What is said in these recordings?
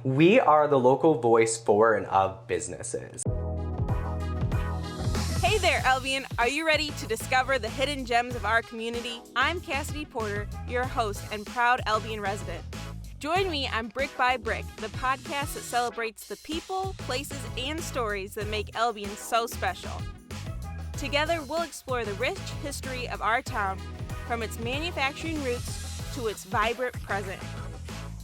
We are the local voice for and of businesses. Hey there, Albion. Are you ready to discover the hidden gems of our community? I'm Cassidy Porter, your host and proud Albion resident. Join me on Brick by Brick, the podcast that celebrates the people, places, and stories that make Albion so special. Together, we'll explore the rich history of our town, from its manufacturing roots to its vibrant present.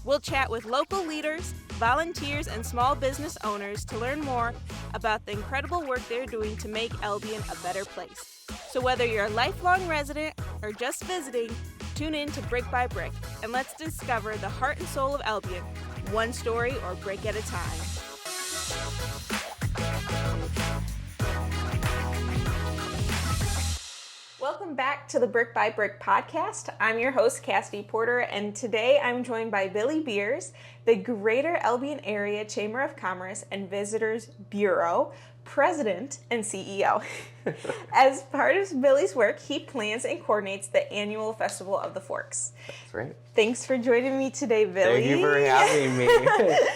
We'll chat with local leaders, volunteers, and small business owners to learn more about the incredible work they're doing to make Albion a better place. So whether you're a lifelong resident or just visiting, tune in to Brick by Brick, and let's discover the heart and soul of Albion, one story or brick at a time. Welcome back to the Brick by Brick podcast. I'm your host, Cassidy Porter, and today I'm joined by Billy Beers, the Greater Albion Area Chamber of Commerce and Visitors Bureau President and CEO. As part of Billy's work, he plans and coordinates the annual Festival of the Forks. That's right. Thanks for joining me today, Billy. Thank you for having me.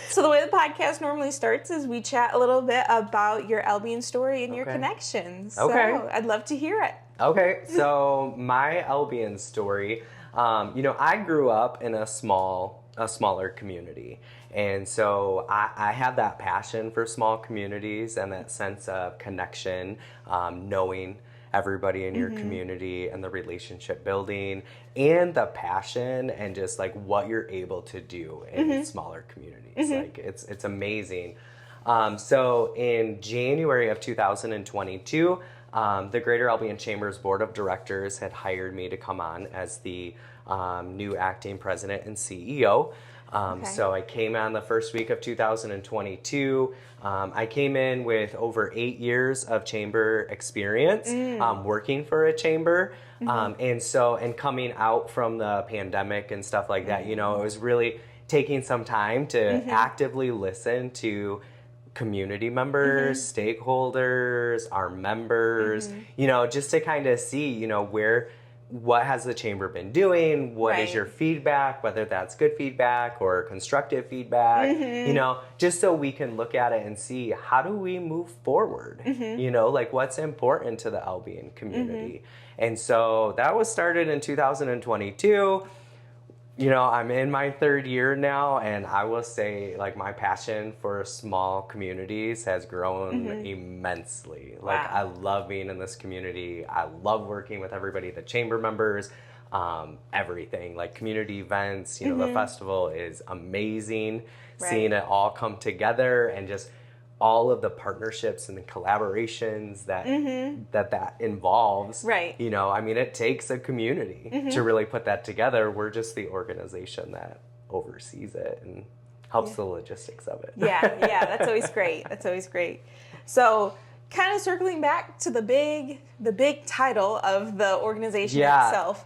So the way the podcast normally starts is we chat a little bit about your Albion story and your connections. Okay. So I'd love to hear it. Okay, so my Albion story, I grew up in a smaller community. And so I have that passion for small communities and that sense of connection, knowing everybody in your community and the relationship building and the passion and just like what you're able to do in smaller communities. Like it's amazing. So in January of 2022, the Greater Albion Chamber's Board of Directors had hired me to come on as the new acting president and CEO. So I came on the first week of 2022. I came in with over 8 years of chamber experience, working for a chamber. And coming out from the pandemic and stuff like that, it was really taking some time to actively listen to community members, stakeholders, our members, just to kind of see, what has the chamber been doing? What is your feedback, whether that's good feedback or constructive feedback, just so we can look at it and see how do we move forward, like what's important to the Albion community. And so that was started in 2022. I'm in my third year now, and I will say, like, my passion for small communities has grown immensely. Like, I love being in this community. I love working with everybody, the chamber members, everything. Like, community events, the festival is amazing. Seeing it all come together and just all of the partnerships and the collaborations that that involves. It takes a community to really put that together. We're just the organization that oversees it and helps the logistics of it. That's always great. So kind of circling back to the big title of the organization itself.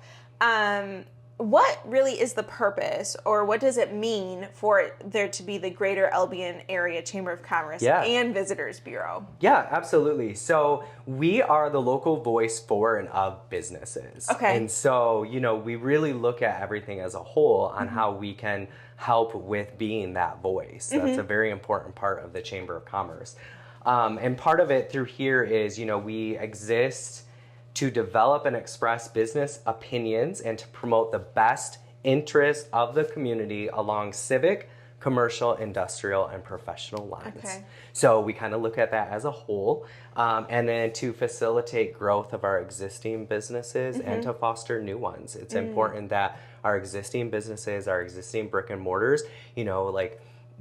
What really is the purpose, or what does it mean for there to be the Greater Albion Area Chamber of Commerce and Visitors Bureau? Yeah, absolutely. So we are the local voice for and of businesses. And so, we really look at everything as a whole on how we can help with being that voice. That's a very important part of the Chamber of Commerce. And part of it through here is, we exist to develop and express business opinions and to promote the best interest of the community along civic, commercial, industrial, and professional lines. So we kind of look at that as a whole, and then to facilitate growth of our existing businesses and to foster new ones. It's important that our existing businesses, our existing brick and mortars,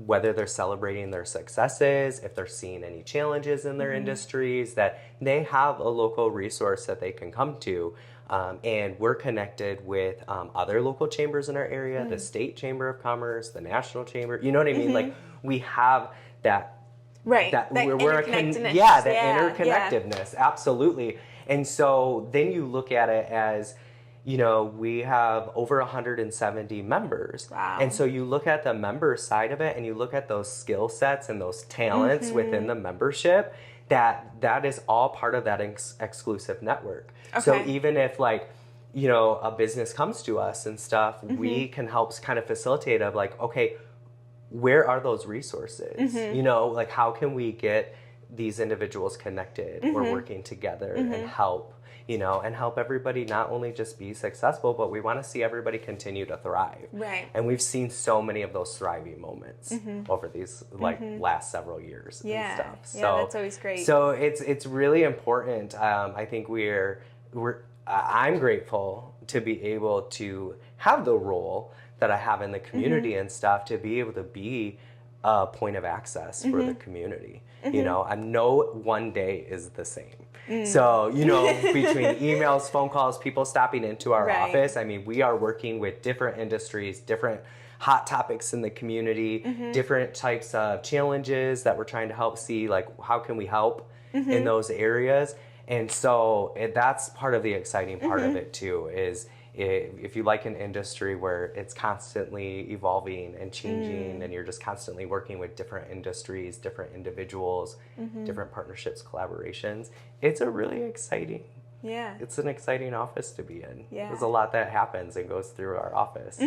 whether they're celebrating their successes, if they're seeing any challenges in their industries, that they have a local resource that they can come to. And we're connected with other local chambers in our area, the state chamber of commerce, the national chamber, you know what I mean? Like, we have that. That interconnectedness. Interconnectedness, absolutely. And so then you look at it as, we have over 170 members. And so you look at the member side of it and you look at those skill sets and those talents within the membership, that is all part of that exclusive network. So even if a business comes to us and stuff, we can help kind of facilitate of like, okay, where are those resources? You know, like how can we get these individuals connected or working together and help, you know, and help everybody not only just be successful, but we want to see everybody continue to thrive. Right. And we've seen so many of those thriving moments over these like last several years and stuff. So yeah, that's always great. So it's really important. I think I'm grateful to be able to have the role that I have in the community and stuff, to be able to be a point of access for the community. You know, and no one day is the same. So, you know, between emails, phone calls, people stopping into our office, I mean, we are working with different industries, different hot topics in the community, different types of challenges that we're trying to help see, like, how can we help in those areas? And so that's part of the exciting part of it too, is if you like an industry where it's constantly evolving and changing and you're just constantly working with different industries, different individuals, different partnerships, collaborations, it's a really exciting, it's an exciting office to be in. There's a lot that happens and goes through our office.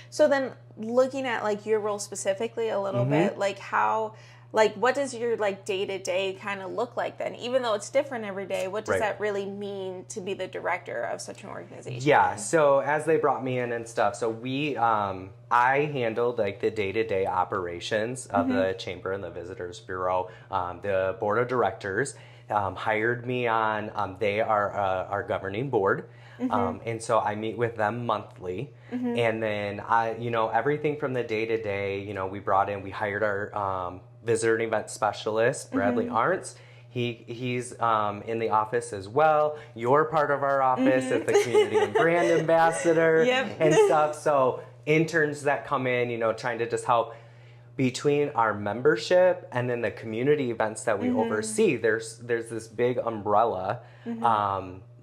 So then looking at like your role specifically a little bit, like how, like what does your like day-to-day kind of look like then? Even though it's different every day, what does that really mean to be the director of such an organization? Yeah, so as they brought me in and stuff, so I handled like the day-to-day operations of the Chamber and the Visitors Bureau. The board of directors hired me on, they are our governing board. And so I meet with them monthly, and then you know, everything from the day to day, you know, we hired our visitor and event specialist, Bradley Arntz. He's in the office as well. You're part of our office as the community and brand ambassador and stuff. So interns that come in, you know, trying to just help between our membership and then the community events that we oversee. There's this big umbrella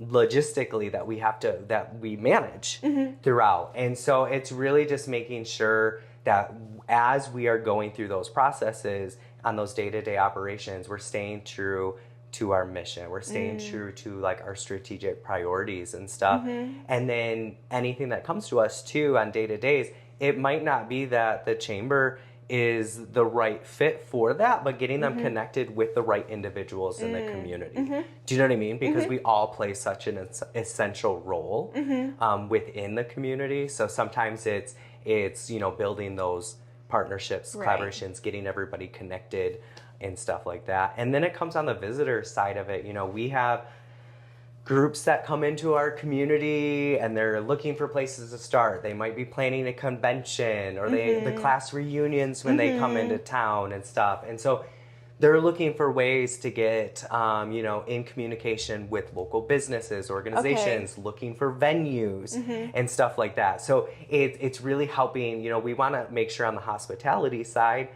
logistically that we manage throughout. And so it's really just making sure that as we are going through those processes on those day-to-day operations, we're staying true to our mission. We're staying true to like our strategic priorities and stuff. And then anything that comes to us too on day-to-days, it might not be that the chamber is the right fit for that, but getting them connected with the right individuals in the community. Do you know what I mean? Because we all play such an essential role within the community. So sometimes it's you know, building those partnerships, collaborations, getting everybody connected and stuff like that. And then it comes on the visitor side of it. You know, we have groups that come into our community and they're looking for places to start. They might be planning a convention or the class reunions when they come into town and stuff. And so they're looking for ways to get, you know, in communication with local businesses, organizations, looking for venues and stuff like that. So it's really helping, you know, we want to make sure on the hospitality side,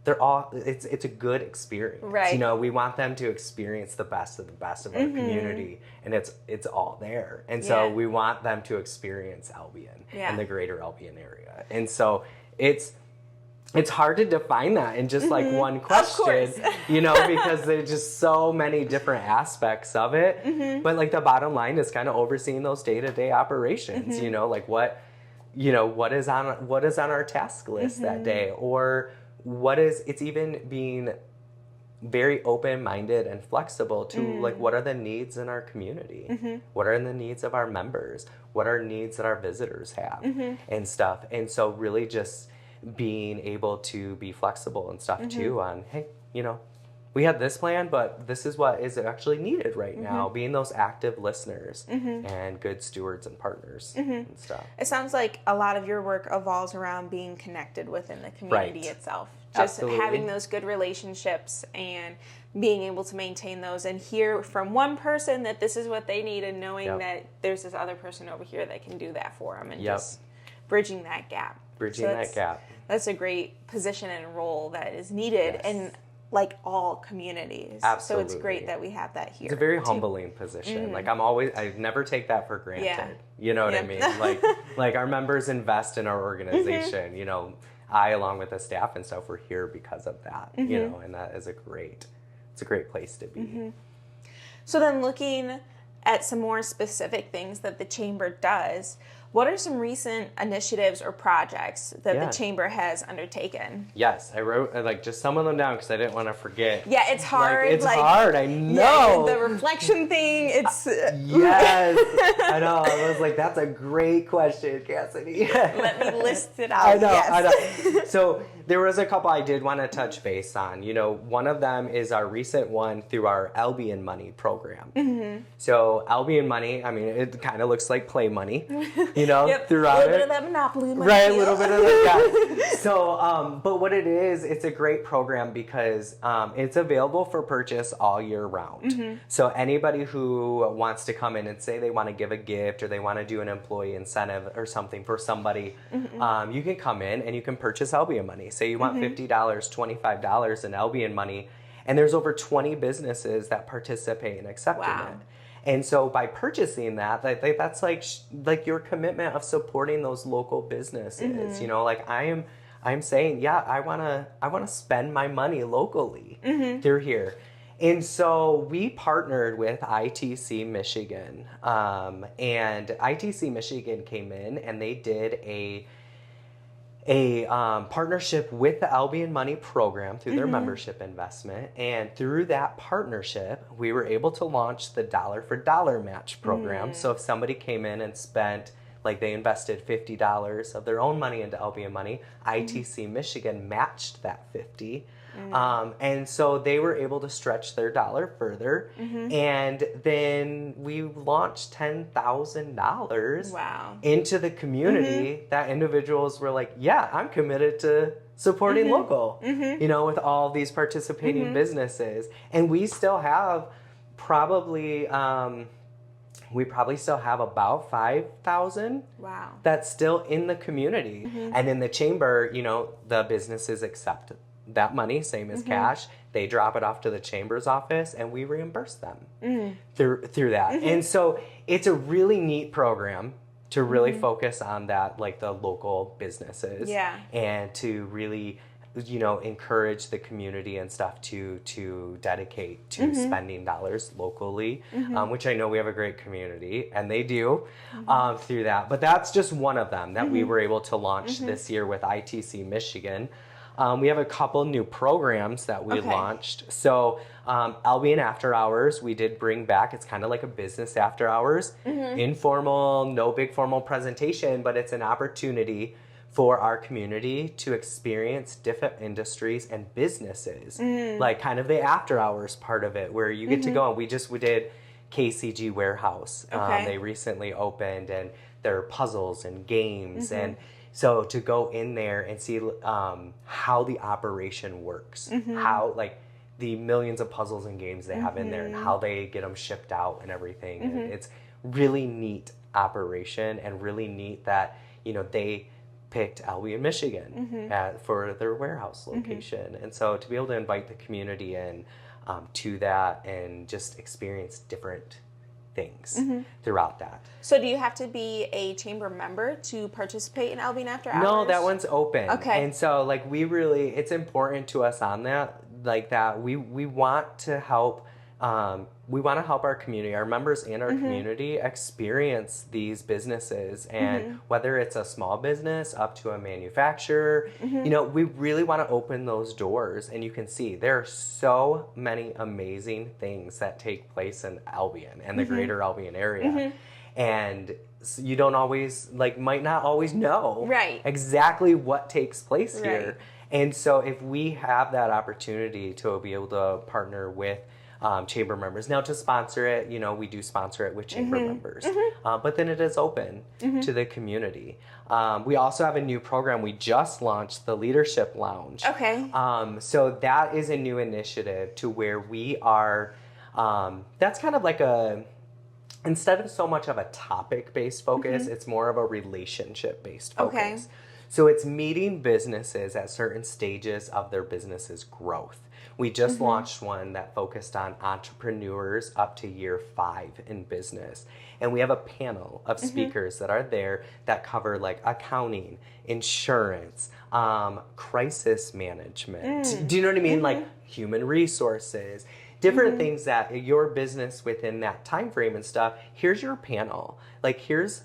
it's a good experience. Right. You know, we want them to experience the best of our community, and it's all there. And so we want them to experience Albion and the greater Albion area. And so it's hard to define that in just like one question, you know, because there's just so many different aspects of it. But like the bottom line is kind of overseeing those day-to-day operations, you know, like what is on our task list that day, or it's even being very open-minded and flexible to like, what are the needs in our community? What are the needs of our members? What are needs that our visitors have and stuff? And so really just being able to be flexible and stuff too on, hey, you know, we had this plan, but this is what is actually needed right now. Being those active listeners and good stewards and partners and stuff. It sounds like a lot of your work evolves around being connected within the community itself. Just having those good relationships and being able to maintain those and hear from one person that this is what they need, and knowing that there's this other person over here that can do that for them, and just bridging that gap. That's a great position and role that is needed in like all communities. Absolutely. So it's great that we have that here. It's a very humbling position. Like I never take that for granted. You know what I mean? Like our members invest in our organization, you know, I, along with the staff and stuff, we're here because of that, you know, and that is it's a great place to be. So then looking at some more specific things that the chamber does, What are some recent initiatives or projects that Yeah. the Chamber has undertaken? Yes, I wrote like just some of them down because I didn't want to forget. Yeah, it's hard. It's hard. I Yeah, know. the reflection thing. It's Yes, I know. I was like, that's a great question, Cassidy. Let me list it out. I know. Yes. I know. So there was a couple I did want to touch base on. You know, one of them is our recent one through our Albion Money program. Mm-hmm. So Albion Money, I mean, it kind of looks like play money, you know, Yep. throughout a little it. bit of that Monopoly money. Right, a little bit of that. Yeah. So, but what it is, it's a great program because it's available for purchase all year round. Mm-hmm. So anybody who wants to come in and say they want to give a gift or they want to do an employee incentive or something for somebody, you can come in and you can purchase Albion Money. Say you want $50, $25 in Albion Money, and there's over 20 businesses that participate in accepting Wow. it. And so by purchasing that, that's like your commitment of supporting those local businesses. You know, like I'm saying, yeah, I wanna spend my money locally through here. And so we partnered with ITC Michigan, and ITC Michigan came in and they did a partnership with the Albion Money program through their membership investment. And through that partnership, we were able to launch the dollar for dollar match program. So if somebody came in and spent, like they invested $50 of their own money into Albion Money, ITC Michigan matched that 50. And so they were able to stretch their dollar further. And then we launched $10,000 Wow. into the community that individuals were like, yeah, I'm committed to supporting local, you know, with all these participating businesses. And we still have probably, we probably still have about 5,000 Wow. that's still in the community. And in the chamber, you know, the businesses accept that money, same as cash. They drop it off to the chamber's office and we reimburse them through that. And so it's a really neat program to really focus on that, like the local businesses. Yeah. And to really, you know, encourage the community and stuff to dedicate to spending dollars locally, which I know we have a great community and they do through that. But that's just one of them that we were able to launch this year with ITC Michigan. We have a couple new programs that we launched. So Albion After Hours, we did bring back. It's kind of like a business after hours, informal, no big formal presentation, but it's an opportunity for our community to experience different industries and businesses, like kind of the after hours part of it, where you get to go. And we did KCG Warehouse. They recently opened, and there are puzzles and games and. So to go in there and see how the operation works, how like the millions of puzzles and games they have in there and how they get them shipped out and everything. And it's really neat operation and really neat that, you know, they picked Albion, Michigan for their warehouse location. And so to be able to invite the community in to that and just experience different things throughout that. So do you have to be a chamber member to participate in Albion After Hours? No, that one's open. Okay. And so like it's important to us on that, like that we want to help our community, our members and our community experience these businesses. And whether it's a small business up to a manufacturer, you know, we really want to open those doors. And you can see there are so many amazing things that take place in Albion and the greater Albion area. And you don't always, might not always know exactly what takes place here. And so if we have that opportunity to be able to partner with chamber members. Now to sponsor it, you know, we do sponsor it with chamber members, but then it is open to the community. We also have a new program. We just launched the Leadership Lounge. Okay. So that is a new initiative to where we are, that's kind of like instead of so much of a topic-based focus, it's more of a relationship-based focus. Okay. So it's meeting businesses at certain stages of their business's growth. We just launched one that focused on entrepreneurs up to year 5 in business. And we have a panel of speakers that are there that cover like accounting, insurance, crisis management. Do you know what I mean? Like human resources, different things that your business within that time frame and stuff. Here's your panel. Like here's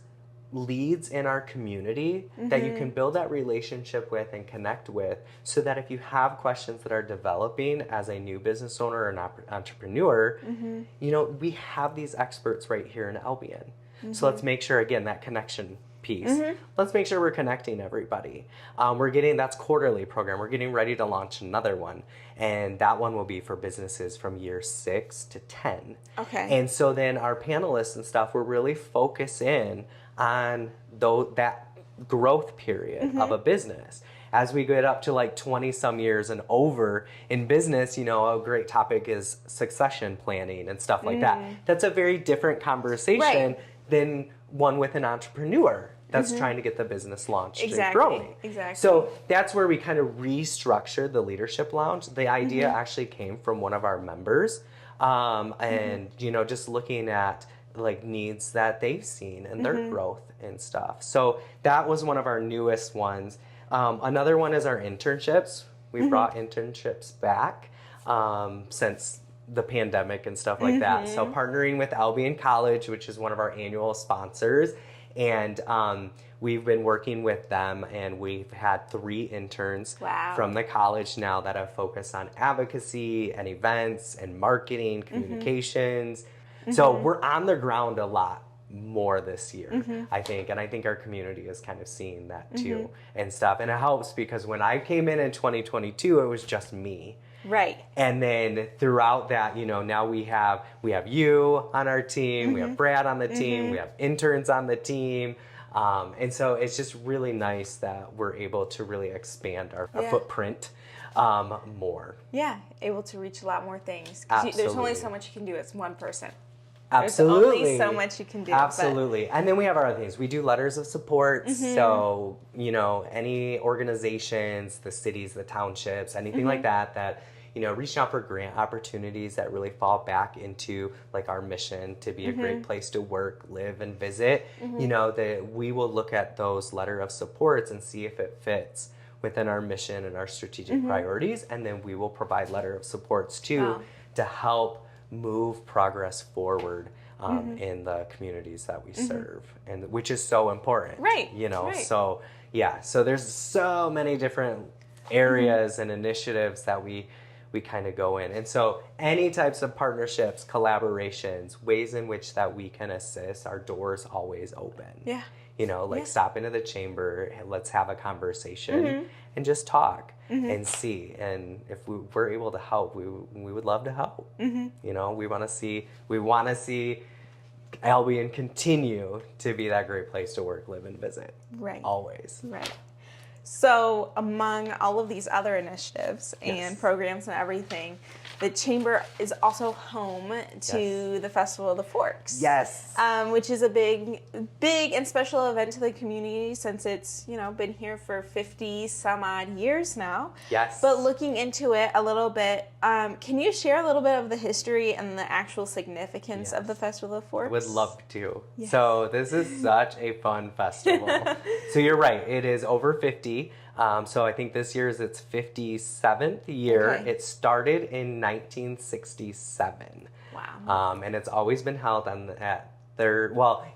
leads in our community that you can build that relationship with and connect with, so that if you have questions that are developing as a new business owner or an entrepreneur, you know, we have these experts right here in Albion. So let's make sure, again, that connection piece. Let's make sure we're connecting everybody. That's quarterly program. We're getting ready to launch another one. And that one will be for businesses from year 6 to 10. Okay. And so then our panelists and stuff, we're really focus in on that growth period of a business. As we get up to like 20 some years and over in business, you know, a great topic is succession planning and stuff like that. That's a very different conversation than one with an entrepreneur that's trying to get the business launched and growing. Exactly. So that's where we kind of restructured the Leadership Lounge. The idea actually came from one of our members, and you know, just looking at like needs that they've seen and their growth and stuff. So that was one of our newest ones. Another one is our internships. We brought internships back since the pandemic and stuff like that. So partnering with Albion College, which is one of our annual sponsors, and we've been working with them, and we've had 3 interns from the college now that have focused on advocacy and events and marketing, communications. So we're on the ground a lot more this year, I think. And I think our community is kind of seeing that too and stuff. And it helps because when I came in 2022, it was just me. Right. And then throughout that, you know, now we have you on our team, we have Brad on the team, we have interns on the team. And so it's just really nice that we're able to really expand our footprint more. Yeah, able to reach a lot more things. There's only so much you can do as one person. Absolutely. There's only so much you can do. Absolutely. And then we have our other things. We do letters of support. So, you know, any organizations, the cities, the townships, anything like that, you know, reaching out for grant opportunities that really fall back into like our mission to be a great place to work, live, and visit, you know, that we will look at those letter of supports and see if it fits within our mission and our strategic priorities. And then we will provide letter of supports too to help move progress forward in the communities that we serve, and which is so important, right? You know, so yeah, so there's so many different areas and initiatives that we kind of go in, and so any types of partnerships, collaborations, ways in which that we can assist, our doors always open. Yeah. You know, like stop into the chamber, let's have a conversation and just talk and see. And if we're able to help, we would love to help. You know, we want to see Albion continue to be that great place to work, live, and visit. Right. Always. Right. So among all of these other initiatives and programs and everything, the Chamber is also home to the Festival of the Forks. Yes. Which is a big and special event to the community since it's, you know, been here for 50 some odd years now. Yes. But looking into it a little bit, can you share a little bit of the history and the actual significance of the Festival of the Forks? I would love to. Yes. So this is such a fun festival. So you're right. It is over 50. So I think this year is its 57th year. Okay. It started in 1967. Wow. And it's always been held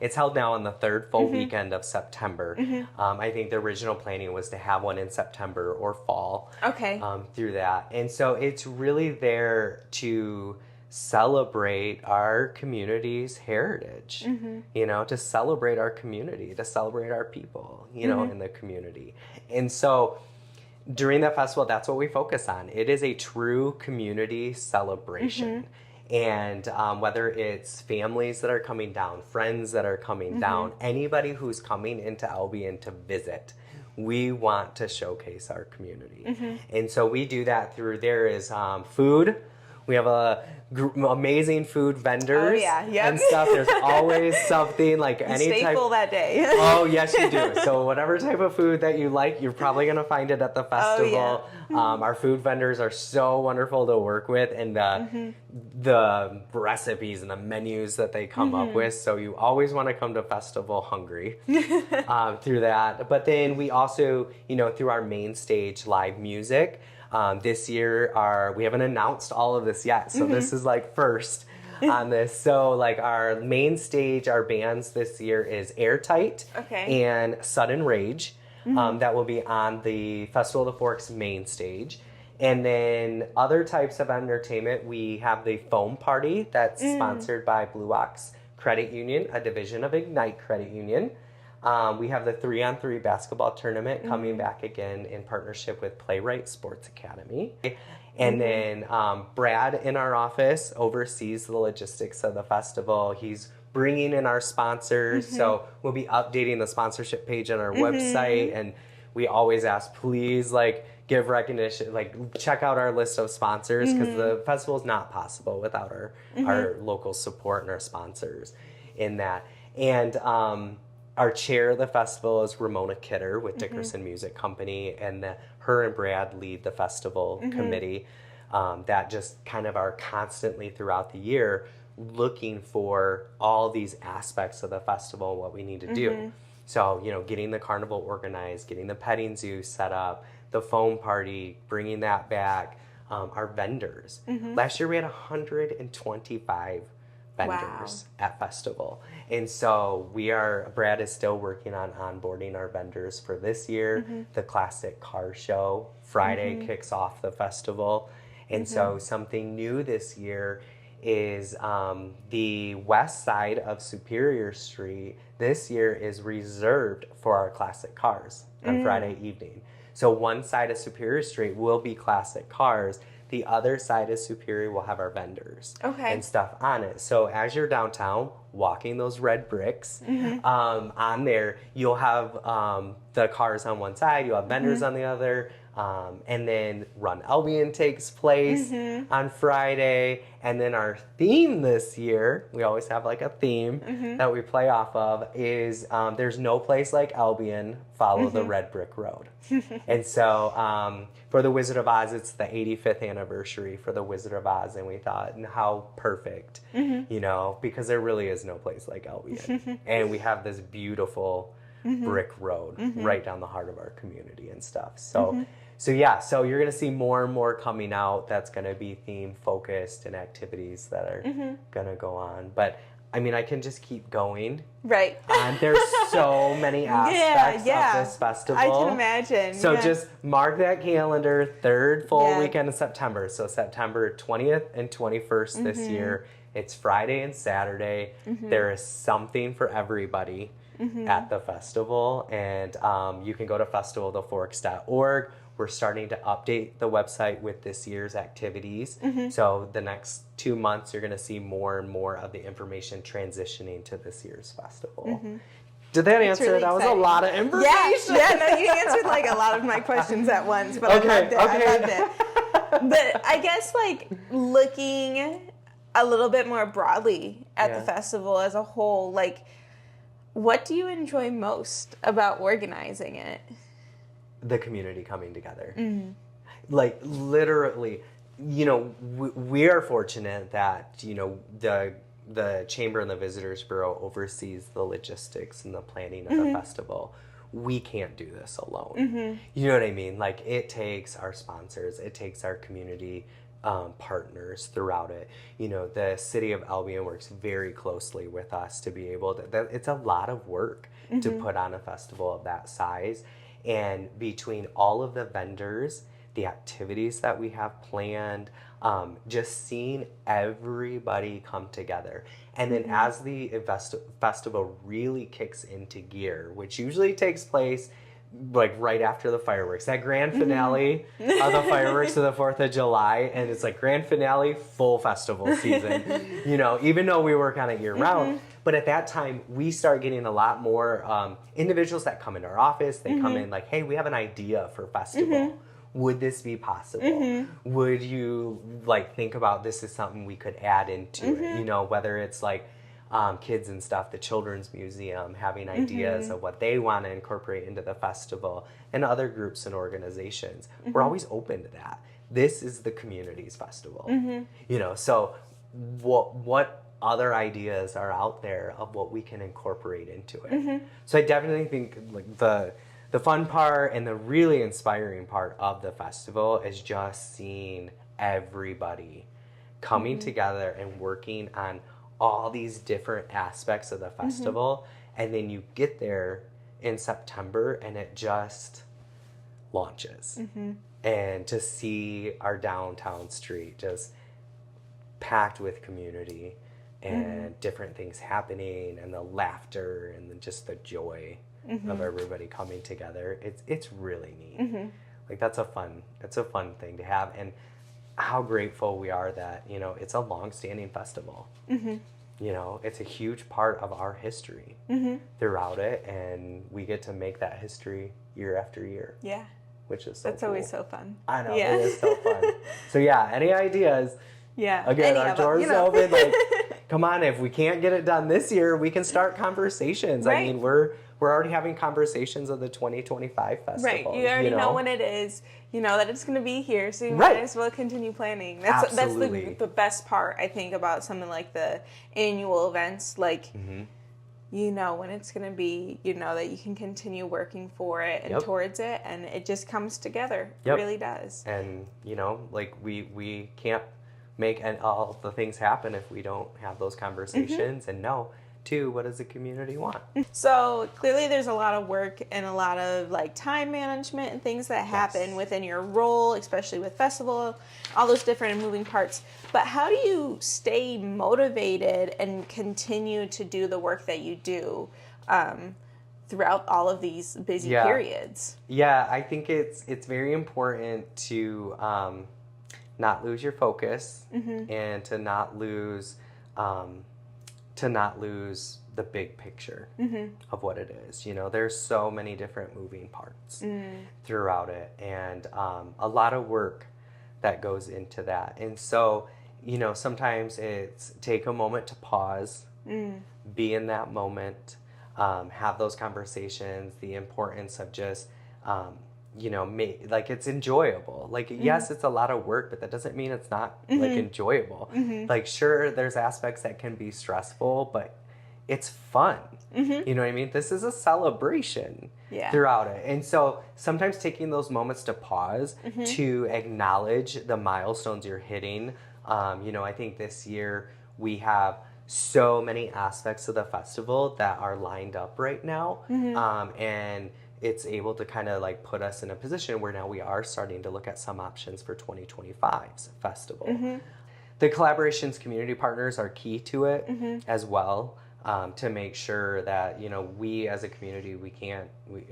it's held now on the third full weekend of September. I think the original planning was to have one in September or fall. Okay. Through that. And so it's really there to celebrate our community's heritage, you know, to celebrate our community, to celebrate our people, you know, in the community. And so during that festival, that's what we focus on. It is a true community celebration. And whether it's families that are coming down, friends that are coming down, anybody who's coming into Albion to visit, we want to showcase our community. And so we do that through, there is food. We have amazing food vendors and stuff. There's always something like any staple that day. Oh, yes, you do. So whatever type of food that you like, you're probably going to find it at the festival. Our food vendors are so wonderful to work with, and the recipes and the menus that they come up with. So you always want to come to festival hungry through that. But then we also, you know, through our main stage live music, this year we haven't announced all of this yet, so this is like first. on this. So like our main stage, our bands this year is Airtight and Sudden Rage. That will be on the Festival of the Forks main stage. And then other types of entertainment, we have the foam party that's sponsored by Blue Ox Credit Union, a division of Ignite Credit Union. We have the 3-on-3 basketball tournament coming back again in partnership with Playwright Sports Academy. And then Brad in our office oversees the logistics of the festival. He's bringing in our sponsors. So we'll be updating the sponsorship page on our website. And we always ask, please, like, give recognition, like, check out our list of sponsors, because the festival is not possible without our local support and our sponsors in that. And our chair of the festival is Ramona Kidder with Dickerson Music Company, and her and Brad lead the festival committee that just kind of are constantly throughout the year looking for all these aspects of the festival and what we need to do. So, you know, getting the carnival organized, getting the petting zoo set up, the foam party, bringing that back, our vendors. Last year we had 125 vendors at festival. And so Brad is still working on onboarding our vendors for this year. The classic car show Friday kicks off the festival. And so something new this year is the west side of Superior Street this year is reserved for our classic cars on Friday evening. So one side of Superior Street will be classic cars. The other side of Superior will have our vendors and stuff on it. So as you're downtown walking those red bricks, on there, you'll have the cars on one side, you'll have vendors on the other, and then Run Albion takes place on Friday. And then our theme this year, we always have like a theme that we play off of, is there's no place like Albion, follow the red brick road. And so for the Wizard of Oz, it's the 85th anniversary for the Wizard of Oz, and we thought, how perfect, you know, because there really is no place like Albion. And we have this beautiful brick road right down the heart of our community and stuff. So so you're going to see more and more coming out that's going to be theme focused and activities that are going to go on. But I mean, I can just keep going. Right. And there's so many aspects of this festival. I can imagine. So just mark that calendar, third full weekend of September. So September 20th and 21st this year. It's Friday and Saturday. There is something for everybody at the festival. And you can go to festivaloftheforks.org. We're starting to update the website with this year's activities. So the next 2 months, you're going to see more and more of the information transitioning to this year's festival. Did that answer? Really that exciting. Was a lot of information. No, you answered like a lot of my questions at once, but I loved it. But I guess like looking a little bit more broadly at the festival as a whole, like what do you enjoy most about organizing it? The community coming together. Like literally, you know, we are fortunate that, you know, the Chamber and the Visitors Bureau oversees the logistics and the planning of the festival. We can't do this alone. You know what I mean? Like it takes our sponsors, it takes our community partners throughout it. You know, the city of Albion works very closely with us to be able to, it's a lot of work to put on a festival of that size. And between all of the vendors, the activities that we have planned, just seeing everybody come together. And then as the festival really kicks into gear, which usually takes place like right after the fireworks, that grand finale of the fireworks of the 4th of July, and it's like grand finale, full festival season, you know, even though we work on it year round. But at that time, we start getting a lot more individuals that come into our office. They come in like, hey, we have an idea for festival. Would this be possible? Would you like think about this is something we could add into it? You know, whether it's like kids and stuff, the Children's Museum having ideas of what they want to incorporate into the festival, and other groups and organizations. We're always open to that. This is the community's festival. You know, so what other ideas are out there of what we can incorporate into it? So I definitely think like the fun part and the really inspiring part of the festival is just seeing everybody coming together and working on all these different aspects of the festival. And then you get there in September and it just launches. And to see our downtown street just packed with community and different things happening, and the laughter and just the joy of everybody coming together, it's really neat. Like it's a fun thing to have, and how grateful we are that, you know, it's a long-standing festival. You know, it's a huge part of our history throughout it, and we get to make that history year after year. Yeah. Which is so That's cool. always so fun. I know, Yeah. it is so fun. So yeah, any ideas? Yeah. Again, Any our of them, doors you know. open. Like, come on, if we can't get it done this year, we can start conversations. Right. I mean, we're already having conversations of the 2025 festival. Right. You already know when it is. You know that it's going to be here, so you might as well continue planning. That's Absolutely. the best part, I think, about something like the annual events. Like, you know when it's going to be, you know that you can continue working for it and towards it, and it just comes together. It really does. And, you know, like we can't make all the things happen if we don't have those conversations and know, too, what does the community want? So clearly there's a lot of work and a lot of like time management and things that happen within your role, especially with festival, all those different and moving parts. But how do you stay motivated and continue to do the work that you do throughout all of these busy periods? Yeah, I think it's very important to not lose your focus and to not lose the big picture of what it is. You know, there's so many different moving parts throughout it, and a lot of work that goes into that. And so, you know, sometimes it's take a moment to pause, be in that moment, have those conversations, the importance of just, you know, like it's enjoyable. Like, yes, it's a lot of work, but that doesn't mean it's not like enjoyable. Like, sure, there's aspects that can be stressful, but it's fun. You know what I mean? This is a celebration throughout it. And so sometimes taking those moments to pause, to acknowledge the milestones you're hitting. You know, I think this year we have so many aspects of the festival that are lined up right now. And it's able to kind of like put us in a position where now we are starting to look at some options for 2025's festival. The collaborations community partners are key to it as well, to make sure that, you know, we as a community,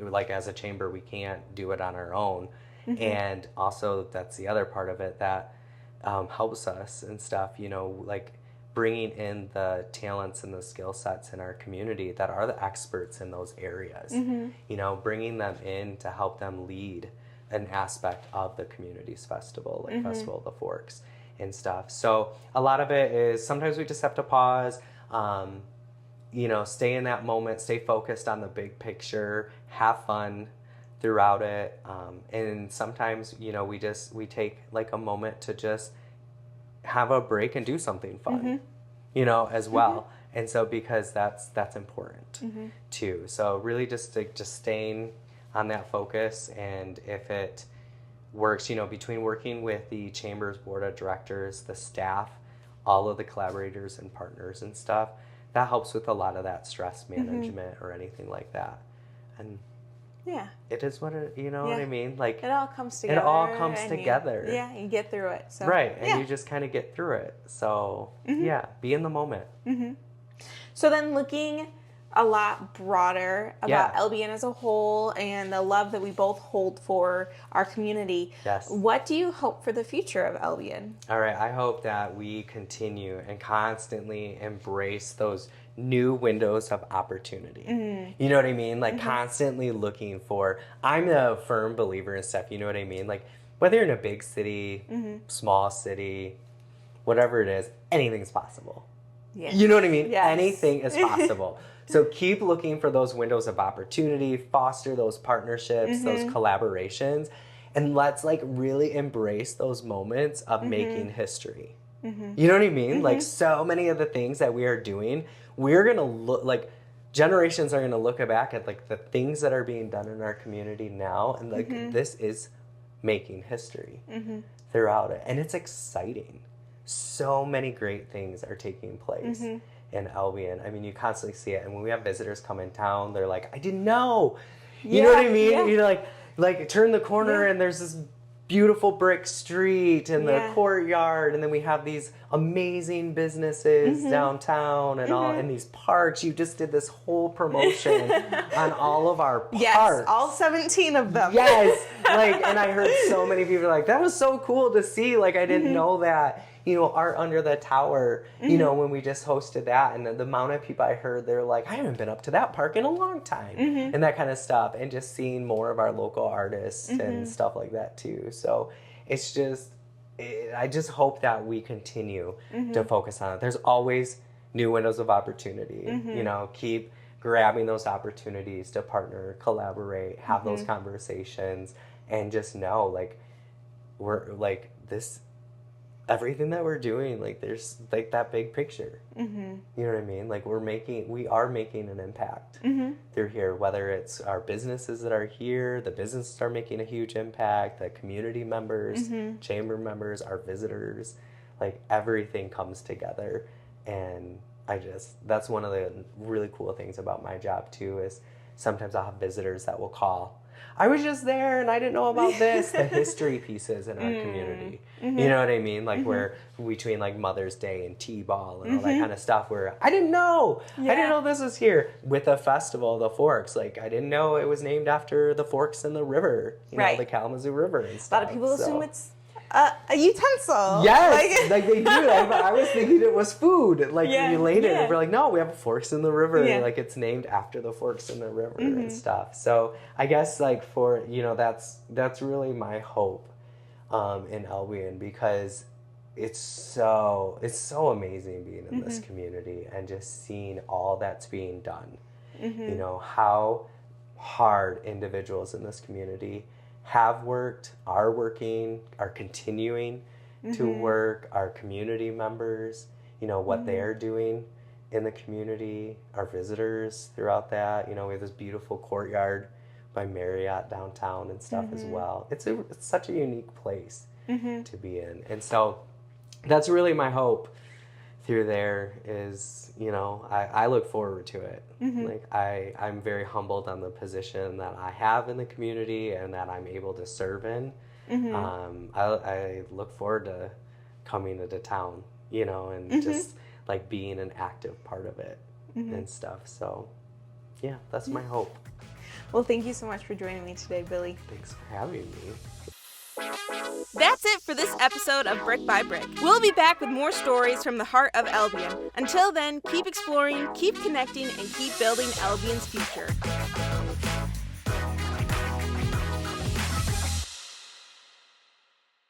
like as a chamber, we can't do it on our own. And also that's the other part of it that helps us and stuff, you know, like bringing in the talents and the skill sets in our community that are the experts in those areas, you know, bringing them in to help them lead an aspect of the community's festival, like Festival of the Forks and stuff. So a lot of it is sometimes we just have to pause, you know, stay in that moment, stay focused on the big picture, have fun throughout it. And sometimes, you know, we take like a moment to just have a break and do something fun, you know, as well. And so because that's important too. So really just staying on that focus, and if it works, you know, between working with the Chamber's board of directors, the staff, all of the collaborators and partners and stuff, that helps with a lot of that stress management or anything like that. And it is what it, you know what I mean? Like it all comes together. It all comes together. You get through it. So. Right, and you just kind of get through it. So be in the moment. So then looking a lot broader about Albion as a whole and the love that we both hold for our community. Yes. What do you hope for the future of Albion? All right, I hope that we continue and constantly embrace those new windows of opportunity. You know what I mean? Like constantly looking for, I'm a firm believer in stuff, you know what I mean? Like whether you're in a big city, small city, whatever it is, anything's possible. Yeah. You know what I mean? Yes. Anything is possible. So keep looking for those windows of opportunity, foster those partnerships, those collaborations, and let's like really embrace those moments of making history. You know what I mean? Like so many of the things that we are doing, we're going to look like generations are going to look back at like the things that are being done in our community now. And like this is making history throughout it. And it's exciting. so many great things are taking place in Albion. I mean, you constantly see it. And when we have visitors come in town, they're like, I didn't know. You know what I mean? Yeah. You're like turn the corner and there's this beautiful brick street and the courtyard, and then we have these amazing businesses downtown and all in these parks. You just did this whole promotion on all of our parks. Yes, all 17 of them. Yes, and I heard so many people like, that was so cool to see. Like, I didn't know that. Art under the tower, when we just hosted that, and the amount of people I heard, they're like, I haven't been up to that park in a long time, and that kind of stuff, and just seeing more of our local artists and stuff like that too. So it's just, I just hope that we continue to focus on it. There's always new windows of opportunity, keep grabbing those opportunities to partner, collaborate, have those conversations, and just know, like, we're, like, this, everything that we're doing, like, there's, like, that big picture. You know what I mean? Like, we are making an impact through here, whether it's our businesses that are here, the businesses are making a huge impact, the community members, chamber members, our visitors, like, everything comes together. And that's one of the really cool things about my job too, is sometimes I'll have visitors that will call, I was just there and I didn't know about this. The history pieces in our community. You know what I mean? Like, where between, like, Mother's Day and T-ball and all that kind of stuff, where I didn't know. I didn't know this was here. With the festival, the Forks. Like, I didn't know it was named after the forks in the river. You know, the Kalamazoo River and stuff. A lot of people assume it's a utensil. Yes, like they do. I was thinking it was food, like, related. And we're like, no, we have forks in the river. Like, it's named after the forks in the river and stuff. So I guess, like, for, that's really my hope in Albion, because it's so amazing being in this community and just seeing all that's being done. How hard individuals in this community have worked, are working, are continuing to work, our community members, what they're doing in the community, our visitors throughout that. We have this beautiful courtyard by Marriott downtown and stuff as well. It's such a unique place to be in. And so that's really my hope through there is, I look forward to it. Like, I'm very humbled on the position that I have in the community and that I'm able to serve in. I look forward to coming into town, and just, like, being an active part of it and stuff. So, yeah, that's my hope. Well, thank you so much for joining me today, Billy. Thanks for having me. That's it for this episode of Brick by Brick. We'll be back with more stories from the heart of Albion. Until then, keep exploring, keep connecting, and keep building Albion's future.